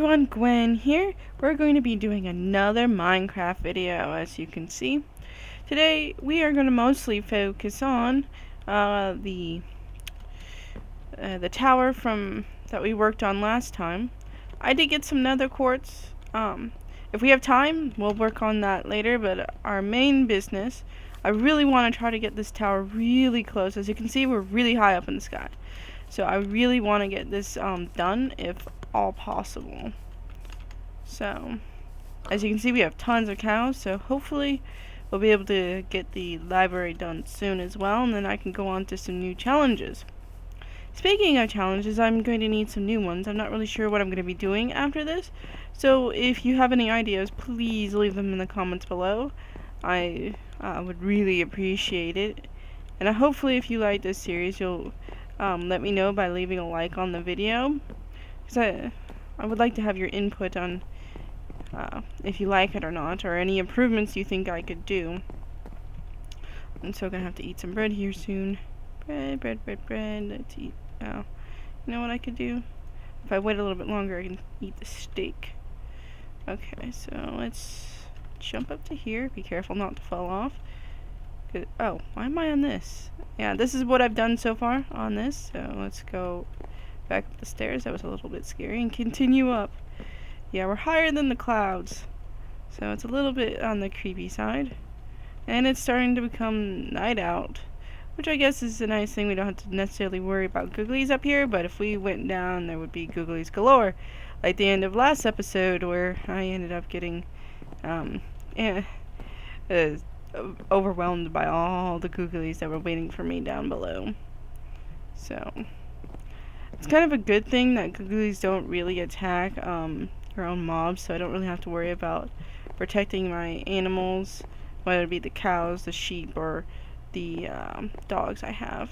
everyone, Gwen here. We're going to be doing another Minecraft video, as you can see. Today we are going to mostly focus on the tower from that we worked on last time. I did get some nether quartz. If we have time, we'll work on that later, but our main business, I really want to try to get this tower really close. As you can see, we're really high up in the sky. So I really want to get this done if all possible. So as you can see, we have tons of cows, so hopefully we'll be able to get the library done soon as well, and then I can go on to some new challenges. Speaking of challenges, I'm going to need some new ones. I'm not really sure what I'm going to be doing after this, so if you have any ideas, please leave them in the comments below. I would really appreciate it, and hopefully if you like this series, you'll let me know by leaving a like on the video, because I would like to have your input on if you like it or not, or any improvements you think I could do. I'm so gonna have to eat some bread here soon. Bread. Let's eat. Oh, you know what I could do? If I wait a little bit longer, I can eat the steak. Okay, so let's jump up to here. Be careful not to fall off. Oh, why am I on this? Yeah, this is what I've done so far on this. So let's go back up the stairs. That was a little bit scary. And continue up. Yeah, we're higher than the clouds. So it's a little bit on the creepy side. And it's starting to become night out, which I guess is a nice thing. We don't have to necessarily worry about googlies up here, but if we went down, there would be googlies galore. Like the end of last episode where I ended up getting overwhelmed by all the googlies that were waiting for me down below. So it's kind of a good thing that googlies don't really attack your own mobs, so I don't really have to worry about protecting my animals, whether it be the cows, the sheep, or the dogs I have.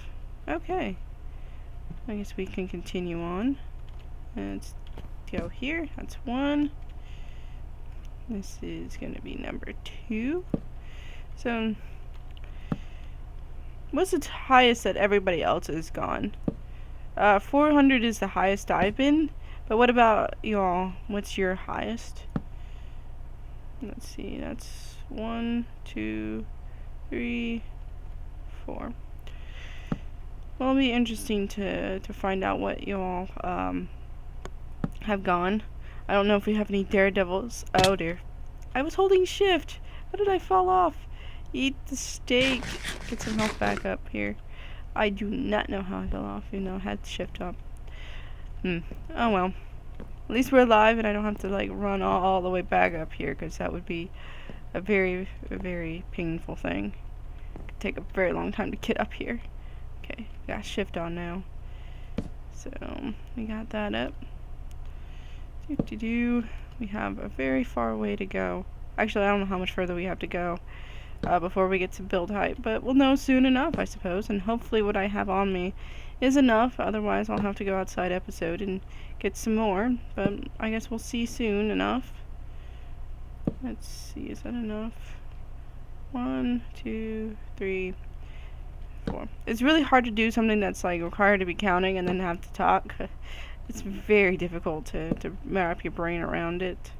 Okay, I guess we can continue on. Let's go here. That's one. This is going to be number 2. So, what's the highest that everybody else has gone? 400 is the highest I've been. But what about y'all? What's your highest? Let's see. That's 1, 2, 3, 4. Well, it'll be interesting to find out what y'all have gone. I don't know if we have any daredevils. Oh dear. I was holding shift. How did I fall off? Eat the steak. Get some health back up here. I do not know how I fell off. You know, I had shift up. Oh well. At least we're alive and I don't have to like run all the way back up here, because that would be a very, very painful thing. It could take a very long time to get up here. Okay, got shift on now. So we got that up. We have a very far way to go. Actually, I don't know how much further we have to go before we get to build height, but we'll know soon enough, I suppose, and hopefully what I have on me is enough. Otherwise I'll have to go outside episode and get some more, but I guess we'll see soon enough. Let's see, is that enough? 1, 2, 3, 4. It's really hard to do something that's like required to be counting and then have to talk. It's very difficult to wrap your brain around it.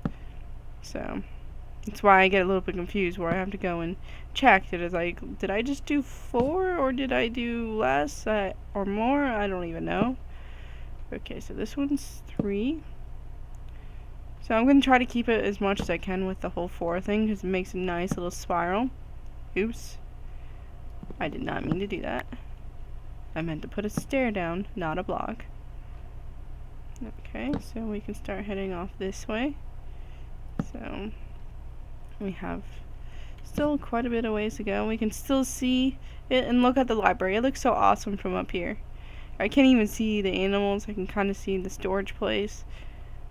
So that's why I get a little bit confused, where I have to go and check. Did I just do 4 or did I do less or more? I don't even know. Okay, so this one's 3. So I'm going to try to keep it as much as I can with the whole 4 thing, because it makes a nice little spiral. Oops. I did not mean to do that. I meant to put a stair down, not a block. Okay, so we can start heading off this way. So we have still quite a bit of ways to go. We can still see it, and look at the library. It looks so awesome from up here. I can't even see the animals. I can kind of see the storage place,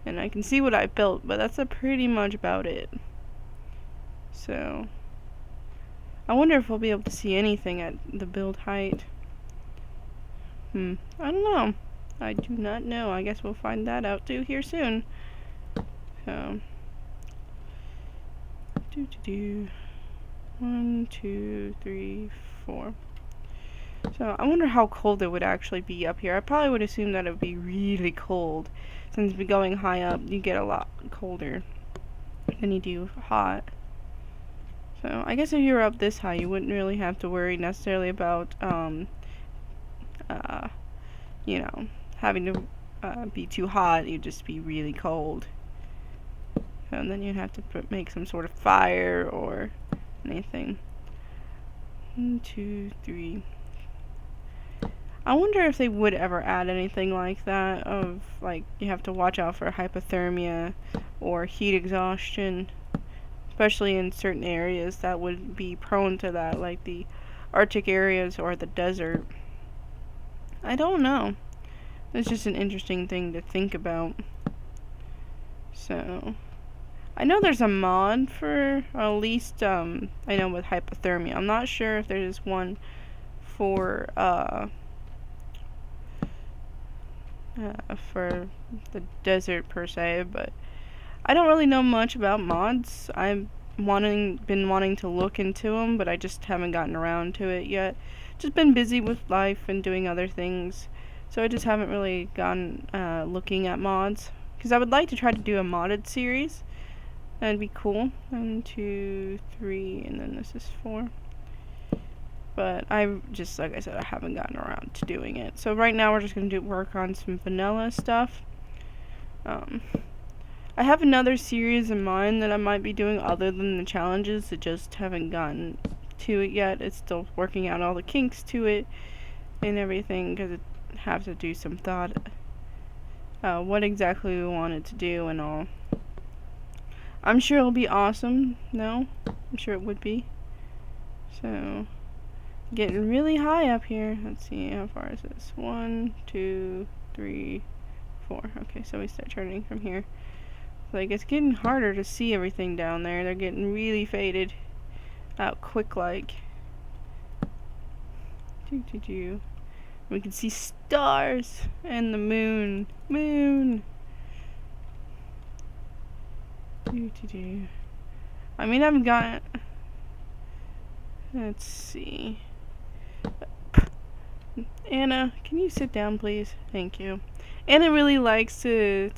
and I can see what I built, but that's pretty much about it. So I wonder if we'll be able to see anything at the build height. I don't know. I do not know. I guess we'll find that out too here soon. So 1, 2, 3, 4. So I wonder how cold it would actually be up here. I probably would assume that it would be really cold. Since going high up, you get a lot colder than you do hot. So I guess if you were up this high, you wouldn't really have to worry necessarily about, you know, having to be too hot. You'd just be really cold. And then you'd have to make some sort of fire or anything. 1, 2, 3. I wonder if they would ever add anything like that, of like you have to watch out for hypothermia or heat exhaustion, especially in certain areas that would be prone to that, like the Arctic areas or the desert. I don't know. It's just an interesting thing to think about. So I know there's a mod for, at least I know with hypothermia. I'm not sure if there's one for the desert per se, but I don't really know much about mods. I've been wanting to look into them, but I just haven't gotten around to it yet. Just been busy with life and doing other things, so I just haven't really gone looking at mods. Because I would like to try to do a modded series. That'd be cool. 1, 2, 3, and then this is 4. But I just, like I said, I haven't gotten around to doing it. So right now we're just going to work on some vanilla stuff. I have another series in mind that I might be doing other than the challenges. I just haven't gotten to it yet. It's still working out all the kinks to it and everything, because it have to do some thought what exactly we wanted to do and all. I'm sure it'll be awesome. No, I'm sure it would be. So getting really high up here. Let's see, how far is this? 1, 2, 3, 4. Okay, so we start turning from here. Like, it's getting harder to see everything down there. They're getting really faded out quick like. We can see stars and the moon. I mean, I've got, let's see. Anna, can you sit down, please? Thank you. Anna really likes to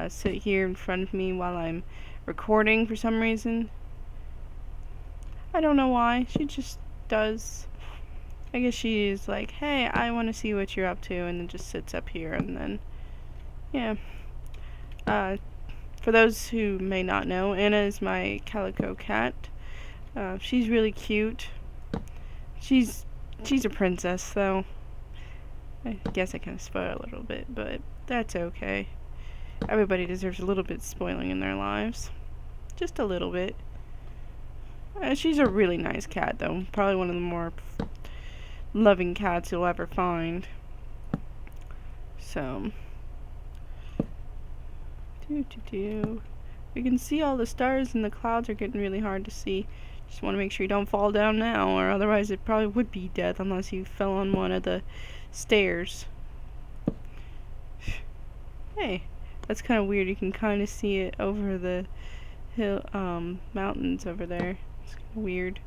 sit here in front of me while I'm recording for some reason. I don't know why. She just does. I guess she's like, hey, I want to see what you're up to, and then just sits up here, and then, yeah. For those who may not know, Anna is my calico cat. She's really cute. She's a princess, though. I guess I kind of spoil a little bit, but that's okay. Everybody deserves a little bit spoiling in their lives. Just a little bit. She's a really nice cat, though. Probably one of the more loving cats you'll ever find. So, we can see all the stars, and the clouds are getting really hard to see. Just want to make sure you don't fall down now, or otherwise it probably would be death unless you fell on one of the stairs. Hey, that's kind of weird. You can kind of see it over the hill, mountains over there. It's kind of weird.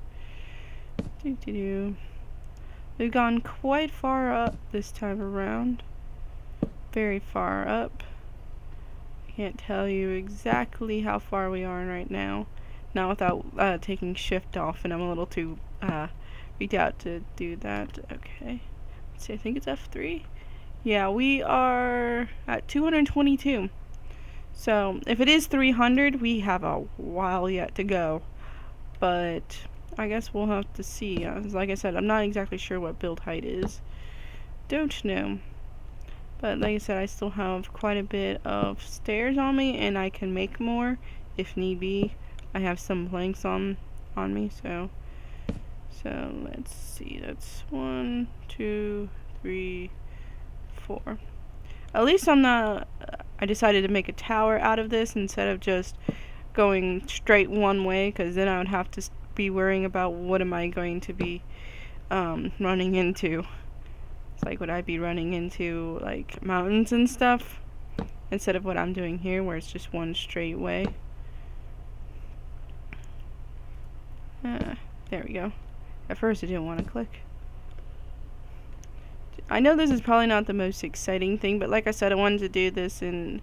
We've gone quite far up this time around. Very far up. I can't tell you exactly how far we are right now. Not without taking shift off, and I'm a little too freaked out to do that. Okay. Let's see, I think it's F3. Yeah, we are at 222. So, if it is 300, we have a while yet to go. But I guess we'll have to see. Like I said, I'm not exactly sure what build height is. Don't know. But like I said, I still have quite a bit of stairs on me, and I can make more if need be. I have some planks on me, so let's see. That's 1, 2, 3, 4. At least I'm not. I decided to make a tower out of this instead of just going straight one way, because then I would have to be worrying about what am I going to be running into. It's like, would I be running into like mountains and stuff instead of what I'm doing here, where it's just one straight way. There we go. At first I didn't want to click. I know this is probably not the most exciting thing, but like I said, I wanted to do this in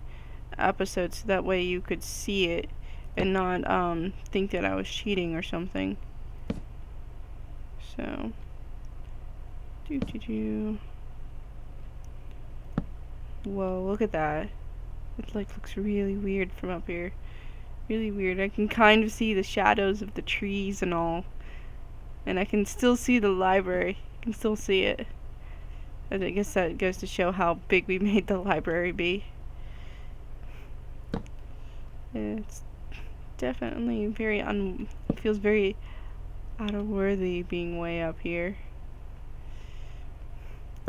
episodes so that way you could see it and not think that I was cheating or something. So, whoa, look at that. It like looks really weird from up here. Really weird. I can kind of see the shadows of the trees and all. And I can still see the library. I can still see it. I guess that goes to show how big we made the library be. It's definitely very feels very out of worthy being way up here.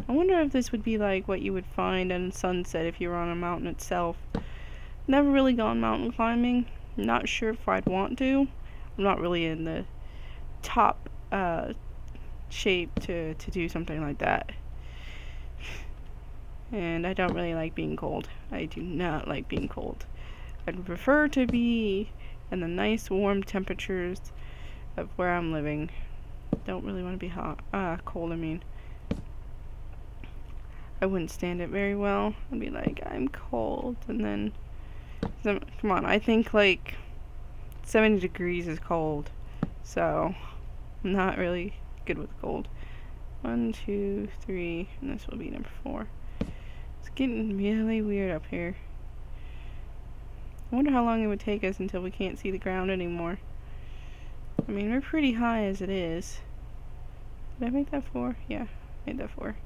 I wonder if this would be like what you would find in sunset if you were on a mountain itself. Never really gone mountain climbing. Not sure if I'd want to. I'm not really in the top shape to do something like that. And I don't really like being cold. I do not like being cold. I'd prefer to be in the nice warm temperatures of where I'm living. Don't really want to be cold, I mean. I wouldn't stand it very well. I'd be like, I'm cold, and then, come on, I think like 70 degrees is cold, so I'm not really good with cold. 1, 2, 3, and this will be number 4. It's getting really weird up here. I wonder how long it would take us until we can't see the ground anymore. I mean, we're pretty high as it is. Did I make that 4? Yeah, I made that 4.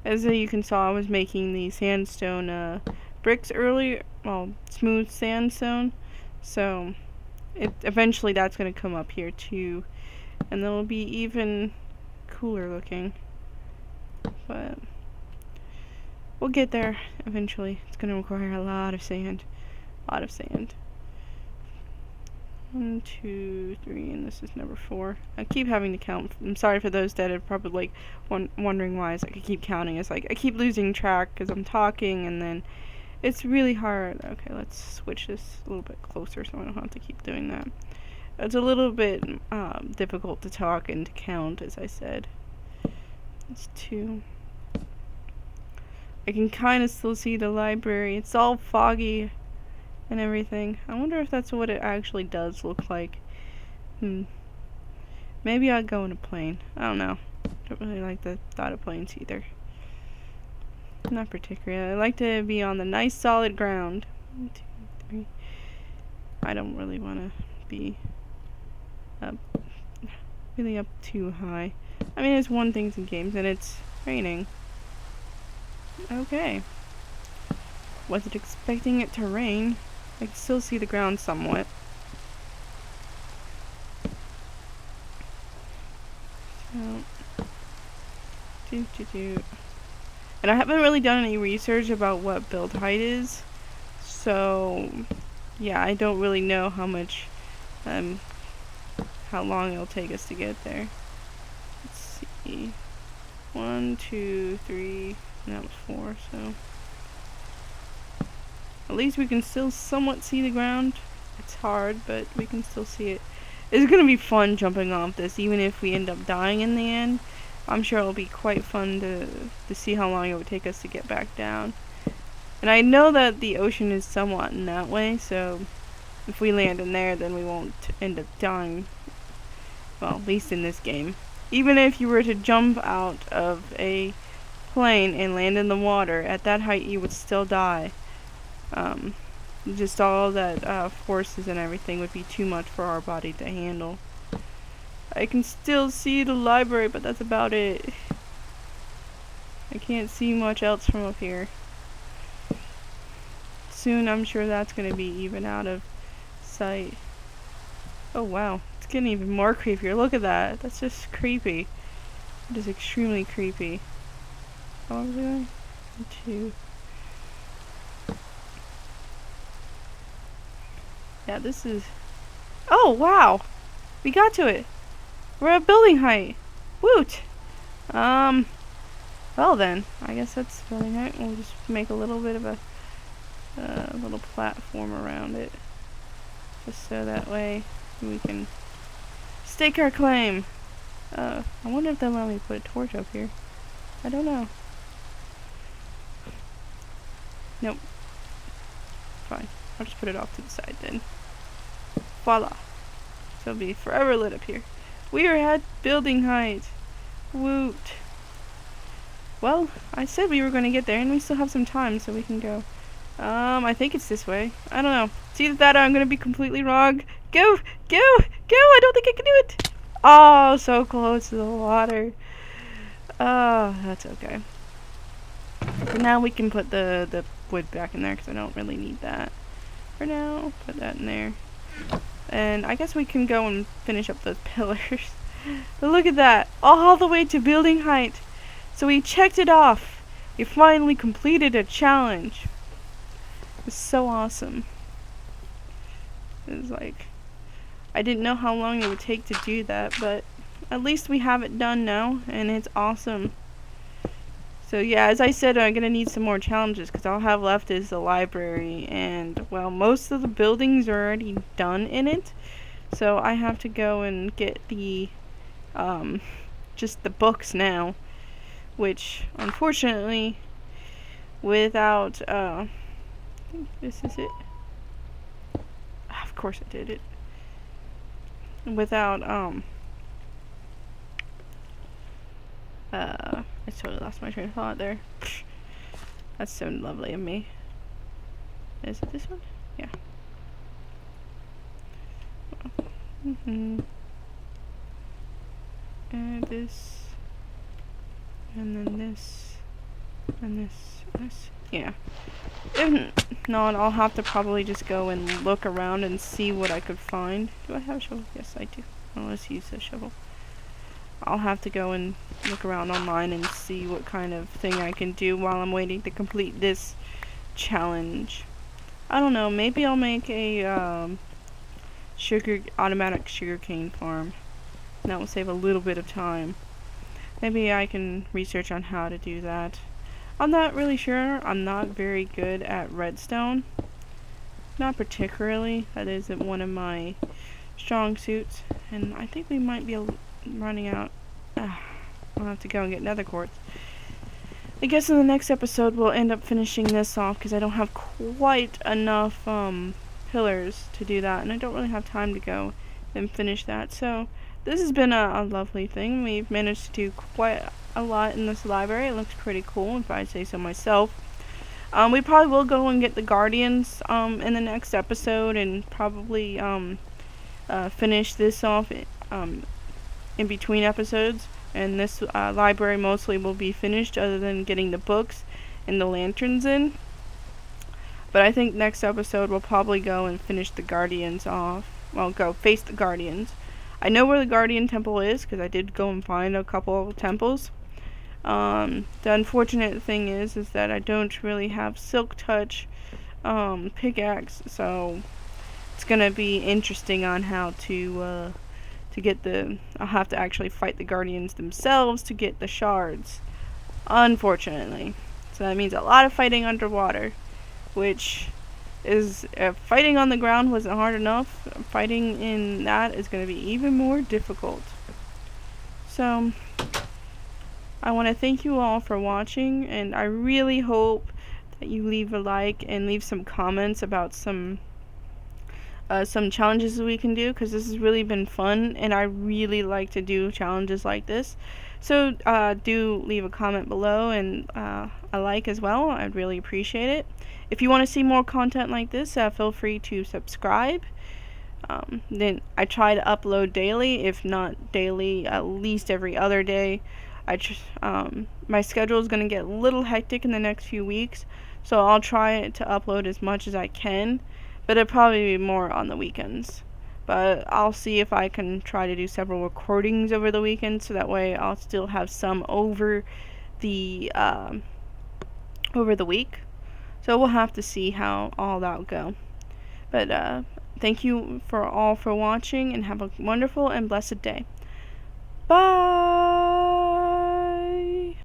As you can saw, I was making the sandstone bricks earlier. Well, smooth sandstone. So, eventually that's going to come up here too. And then it'll be even cooler looking. But we'll get there eventually. It's going to require a lot of sand. A lot of sand. 1, 2, 3, and this is number 4. I keep having to count. I'm sorry for those that are probably like wondering why I keep counting. It's like I keep losing track because I'm talking, and then it's really hard. Okay, let's switch this a little bit closer so I don't have to keep doing that. It's a little bit difficult to talk and to count, as I said. It's 2. I can kind of still see the library. It's all foggy and everything. I wonder if that's what it actually does look like. Maybe I'll go in a plane. I don't know. Don't really like the thought of planes either. Not particularly. I like to be on the nice solid ground. 1, 2, 3. I don't really want to be up really up too high. I mean, it's one thing in games and it's raining. Okay. Wasn't expecting it to rain. I can still see the ground somewhat. So, and I haven't really done any research about what build height is. So, yeah, I don't really know how much, how long it'll take us to get there. Let's see. 1, 2, 3, and that was 4, so. At least we can still somewhat see the ground. It's hard, but we can still see it. It's gonna be fun jumping off this, even if we end up dying in the end. I'm sure it'll be quite fun to see how long it would take us to get back down. And I know that the ocean is somewhat in that way, so if we land in there, then we won't end up dying. Well, at least in this game. Even if you were to jump out of a plane and land in the water, at that height you would still die. Just all that forces and everything would be too much for our body to handle. I can still see the library, but that's about it. I can't see much else from up here. Soon I'm sure that's going to be even out of sight. Oh wow, it's getting even more creepier. Look at that. That's just creepy. It is extremely creepy. How am I doing? 2. Yeah, this is... Oh, wow! We got to it! We're at building height! Woot! Well then, I guess that's building height. We'll just make a little bit of a little platform around it. Just so that way we can stake our claim. I wonder if they'll let me put a torch up here. I don't know. Nope. Fine. I'll just put it off to the side then. Voila. So it'll be forever lit up here. We are at building height. Woot. Well, I said we were going to get there, and we still have some time, so we can go. I think it's this way. I don't know. It's either that or I'm going to be completely wrong. Go! Go! Go! I don't think I can do it! Oh, so close to the water. Oh, that's okay. For now, we can put the wood back in there, because I don't really need that. For now, put that in there. And I guess we can go and finish up those pillars. But look at that! All the way to building height! So we checked it off! We finally completed a challenge! It was so awesome. It was like, I didn't know how long it would take to do that, but at least we have it done now, and it's awesome. So yeah, as I said, I'm gonna need some more challenges, because all I have left is the library, and well, most of the buildings are already done in it. So I have to go and get the, just the books now, which unfortunately, without, I think this is it. Of course I did it. Without, I totally lost my train of thought there. That's so lovely of me. Is it this one? Yeah. And this. And then this. And this. This. Yeah. If not, I'll have to probably just go and look around and see what I could find. Do I have a shovel? Yes, I do. Oh, let's use the shovel. I'll have to go and look around online and see what kind of thing I can do while I'm waiting to complete this challenge. I don't know, maybe I'll make a automatic sugarcane farm. And that will save a little bit of time. Maybe I can research on how to do that. I'm not really sure. I'm not very good at redstone. Not particularly. That isn't one of my strong suits. And I think we might be running out. I'll have to go and get nether quartz. I guess in the next episode we'll end up finishing this off, because I don't have quite enough pillars to do that, and I don't really have time to go and finish that. So this has been a lovely thing. We've managed to do quite a lot in this library. It looks pretty cool, if I say so myself. We probably will go and get the guardians in the next episode, and probably finish this off in between episodes, and this library mostly will be finished, other than getting the books and the lanterns in. But I think next episode we'll probably go and finish the guardians off. Well, go face the guardians. I know where the guardian temple is, because I did go and find a couple of temples. The unfortunate thing is that I don't really have silk touch pickaxe, so it's gonna be interesting on how to get I'll have to actually fight the guardians themselves to get the shards, unfortunately. So that means a lot of fighting underwater, which is, if fighting on the ground wasn't hard enough, fighting in that is going to be even more difficult. So I want to thank you all for watching, and I really hope that you leave a like and leave some comments about some challenges that we can do, because this has really been fun, and I really like to do challenges like this. So do leave a comment below, and a like as well. I'd really appreciate it. If you want to see more content like this, feel free to subscribe. Then I try to upload daily, if not daily, at least every other day. My schedule is going to get a little hectic in the next few weeks, so I'll try to upload as much as I can. But it'll probably be more on the weekends. But I'll see if I can try to do several recordings over the weekend, so that way I'll still have some over the week. So we'll have to see how all that will go. But thank you all for watching, and have a wonderful and blessed day. Bye!